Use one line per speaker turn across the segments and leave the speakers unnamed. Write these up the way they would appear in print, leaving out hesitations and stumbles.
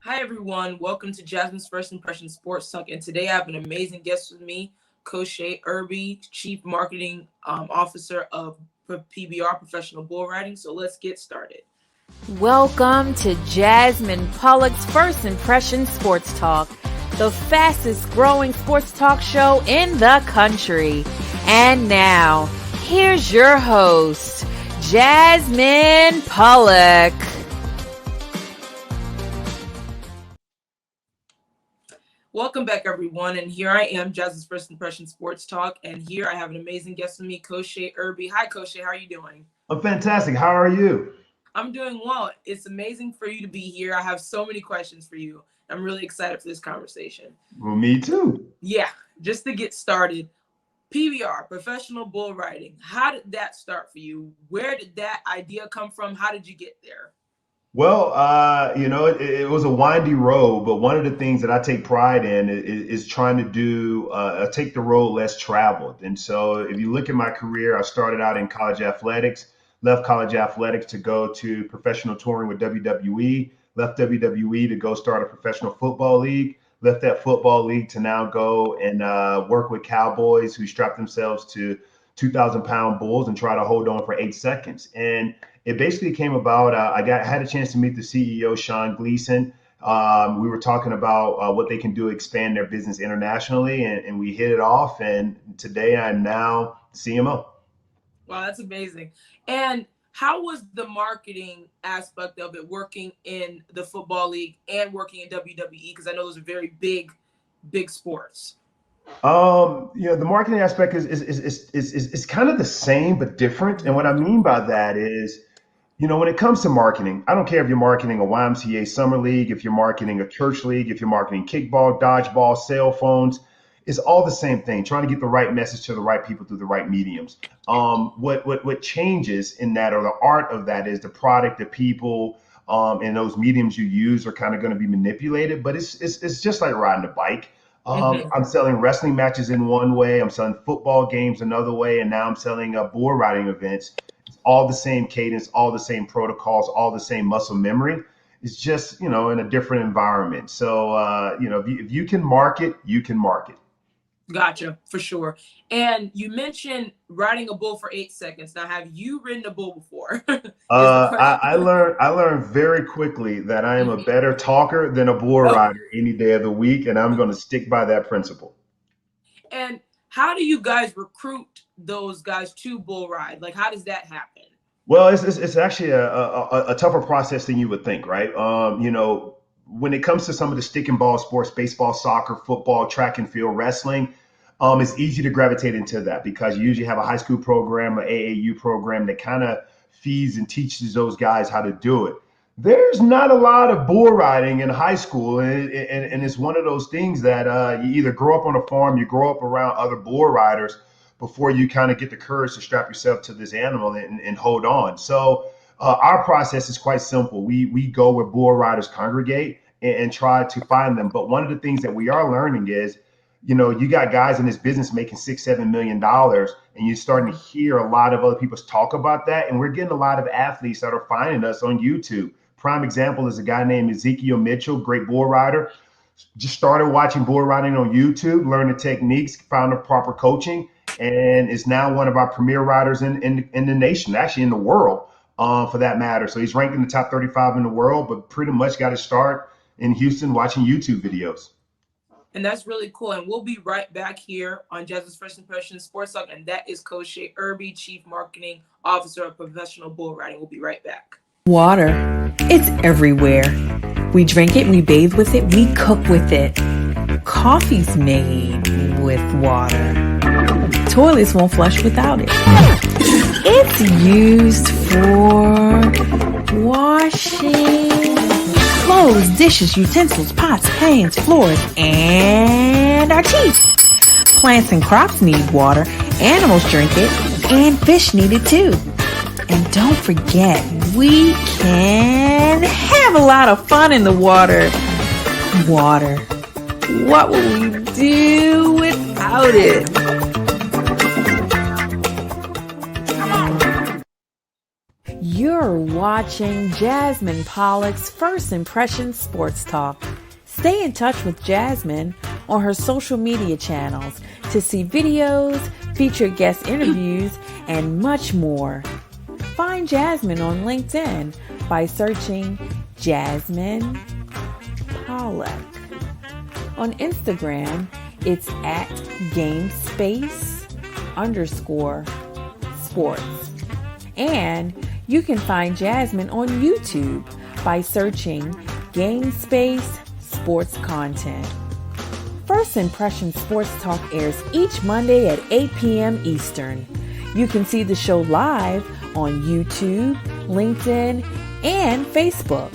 Hi, everyone. Welcome to Jasmine's First Impression Sports Talk. And today I have an amazing guest with me, Koshay Irby, Chief Marketing Officer of PBR, Professional Bull Riding. So let's get started.
Welcome to Jasmine Pollock's First Impression Sports Talk, the fastest growing sports talk show in the country. And now, here's your host, Jasmine Pollock.
Welcome back, everyone. And here I am, Jasmine's First Impression Sports Talk. And here I have an amazing guest with me, Koshay Irby. Hi, Koshay. How are you doing?
I'm fantastic. How are you?
I'm doing well. It's amazing for you to be here. I have so many questions for you. I'm really excited for this conversation.
Well, me too.
Yeah, just to get started, PBR, Professional Bull Riding. How did that start for you? Where did that idea come from? How did you get there?
Well, it was a windy road, but one of the things that I take pride in is trying to do take the road less traveled. And so if you look at my career, I started out in college athletics, left college athletics to go to professional touring with WWE, left WWE to go start a professional football league, left that football league to now go and work with cowboys who strap themselves to 2,000-pound bulls and try to hold on for 8 seconds. And it basically came about, had a chance to meet the CEO, Sean Gleason. We were talking about what they can do to expand their business internationally, and we hit it off. And today I'm now CMO.
Wow, that's amazing. And how was the marketing aspect of it, working in the football league and working in WWE? Because I know those are very big sports.
The marketing aspect is kind of the same but different. And what I mean by that is, when it comes to marketing, I don't care if you're marketing a YMCA summer league, if you're marketing a church league, if you're marketing kickball, dodgeball, cell phones, it's all the same thing, trying to get the right message to the right people through the right mediums. What changes in that, or the art of that, is the product, the people, and those mediums you use are kind of going to be manipulated, but it's just like riding a bike. I'm selling wrestling matches in one way, I'm selling football games another way, and now I'm selling bull riding events. It's all the same cadence, all the same protocols, all the same muscle memory. It's just, in a different environment. So, if you can market, you can market.
Gotcha, for sure. And you mentioned riding a bull for 8 seconds. Now, have you ridden a bull before?
I learned very quickly that I am a better talker than a bull rider any day of the week, and I'm going to stick by that principle.
And how do you guys recruit those guys to bull ride? Like, how does that happen?
Well, it's actually a tougher process than you would think, right? When it comes to some of the stick and ball sports, baseball, soccer, football, track and field, wrestling, it's easy to gravitate into that because you usually have a high school program, an AAU program that kind of feeds and teaches those guys how to do it. There's not a lot of bull riding in high school, and it's one of those things that you either grow up on a farm, you grow up around other bull riders before you kind of get the courage to strap yourself to this animal and hold on. So our process is quite simple. We go where bull riders congregate and try to find them. But one of the things that we are learning is, you got guys in this business making $6-7 million, and you're starting to hear a lot of other people talk about that. And we're getting a lot of athletes that are finding us on YouTube. Prime example is a guy named Ezekiel Mitchell, great bull rider. Just started watching bull riding on YouTube, learned the techniques, found the proper coaching, and is now one of our premier riders in the nation, actually in the world, for that matter. So he's ranked in the top 35 in the world, but pretty much got to start in Houston watching YouTube videos.
And that's really cool. And we'll be right back here on Jasmine's First Impression Sports Talk. And that is Koshay Irby, Chief Marketing Officer of Professional Bull Riding. We'll be right back.
Water. It's everywhere. We drink it, we bathe with it, we cook with it. Coffee's made with water. Toilets won't flush without it. It's used for washing clothes, dishes, utensils, pots, pans, floors, and our teeth. Plants and crops need water, animals drink it, and fish need it too. And don't forget, we can have a lot of fun in the water. Water. What will we do without it?
You're watching Jasmine Pollock's First Impression Sports Talk. Stay in touch with Jasmine on her social media channels to see videos, featured guest interviews, and much more. Find Jasmine on LinkedIn by searching Jasmine Pollock. On Instagram, it's at GameSpace_sports. And you can find Jasmine on YouTube by searching GameSpace Sports Content. First Impression Sports Talk airs each Monday at 8 p.m. Eastern. You can see the show live on YouTube, LinkedIn, and Facebook.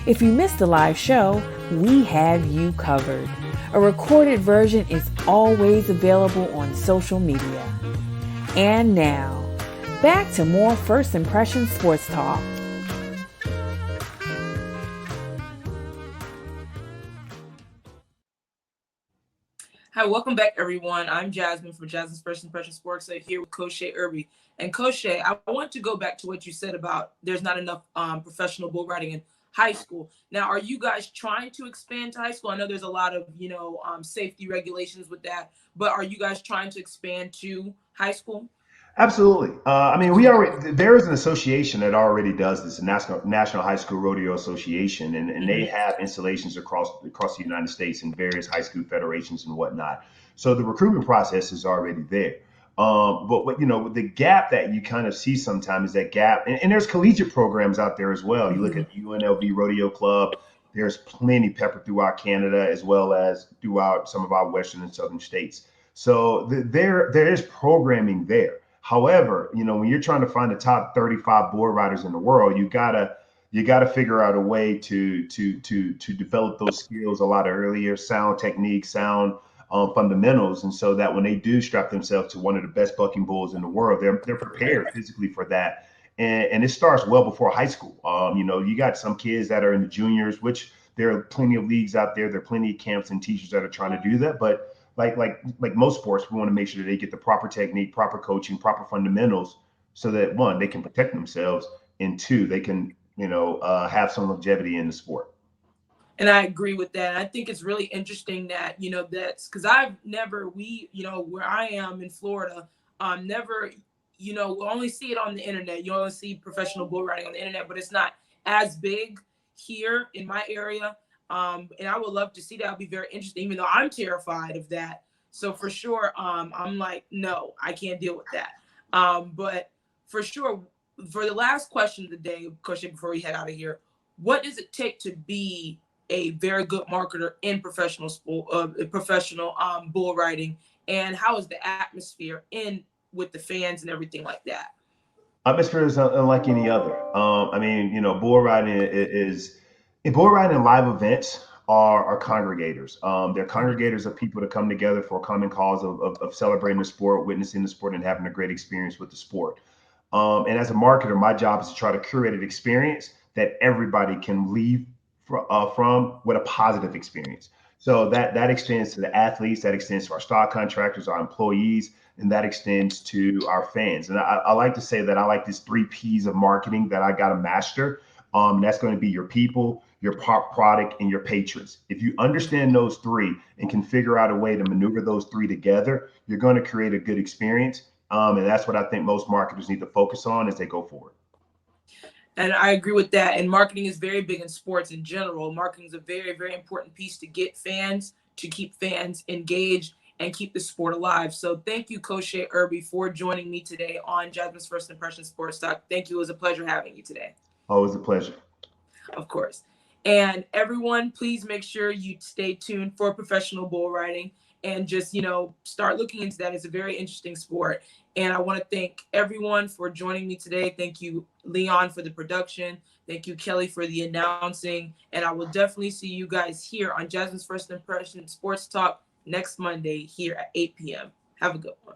If you missed the live show, we have you covered. A recorded version is always available on social media. And now, back to more First Impression Sports Talk.
Hi, welcome back, everyone. I'm Jasmine from Jasmine's First Impression Sports. I'm here with Koshay Irby. And Koshay, I want to go back to what you said about there's not enough professional bull riding in high school. Now, are you guys trying to expand to high school? I know there's a lot of, safety regulations with that, but are you guys trying to expand to high school?
Absolutely. There is an association that already does this, the National High School Rodeo Association, and they have installations across the United States in various high school federations and whatnot. So the recruitment process is already there. But the gap that you kind of see sometimes is that gap, and there's collegiate programs out there as well. You look at the UNLV Rodeo Club. There's plenty peppered throughout Canada as well as throughout some of our western and southern states. So there is programming there. However, when you're trying to find the top 35 bull riders in the world, you gotta figure out a way to develop those skills a lot earlier, sound technique, sound fundamentals, and so that when they do strap themselves to one of the best bucking bulls in the world, they're prepared physically for that. And it starts well before high school. You got some kids that are in the juniors, which there are plenty of leagues out there. There are plenty of camps and teachers that are trying to do that, but like most sports, we want to make sure that they get the proper technique, proper coaching, proper fundamentals, so that one, they can protect themselves, and two, they can have some longevity in the sport.
And I agree with that. I think it's really interesting that that's because where I am in Florida, we'll only see it on the internet. You only see professional bull riding on the internet, but it's not as big here in my area. And I would love to see that. It'll be very interesting, even though I'm terrified of that. So for sure, I'm like, no, I can't deal with that. But for sure, for the last question of the day, Koshay, before we head out of here, what does it take to be a very good marketer in professional bull riding, and how is the atmosphere with the fans and everything like that?
Atmosphere is unlike any other. Bull riding bull riding and live events are congregators. They're congregators of people to come together for a common cause of celebrating the sport, witnessing the sport, and having a great experience with the sport. And as a marketer, my job is to try to curate an experience that everybody can leave from with a positive experience. So that extends to the athletes, that extends to our stock contractors, our employees, and that extends to our fans. And I like to say that I like these 3 P's of marketing that I got to master. That's going to be your people, your product, and your patrons. If you understand those 3 and can figure out a way to maneuver those 3 together, you're going to create a good experience. And that's what I think most marketers need to focus on as they go forward.
And I agree with that. And marketing is very big in sports in general. Marketing is a very, very important piece to get fans, to keep fans engaged and keep the sport alive. So thank you, Koshay Irby, for joining me today on Jasmine's First Impression Sports Talk. Thank you. It was a pleasure having you today.
Always a pleasure.
Of course. And everyone, please make sure you stay tuned for professional bull riding and just, start looking into that. It's a very interesting sport. And I want to thank everyone for joining me today. Thank you, Leon, for the production. Thank you, Kelly, for the announcing. And I will definitely see you guys here on Jasmine's First Impression Sports Talk next Monday here at 8 p.m. Have a good one.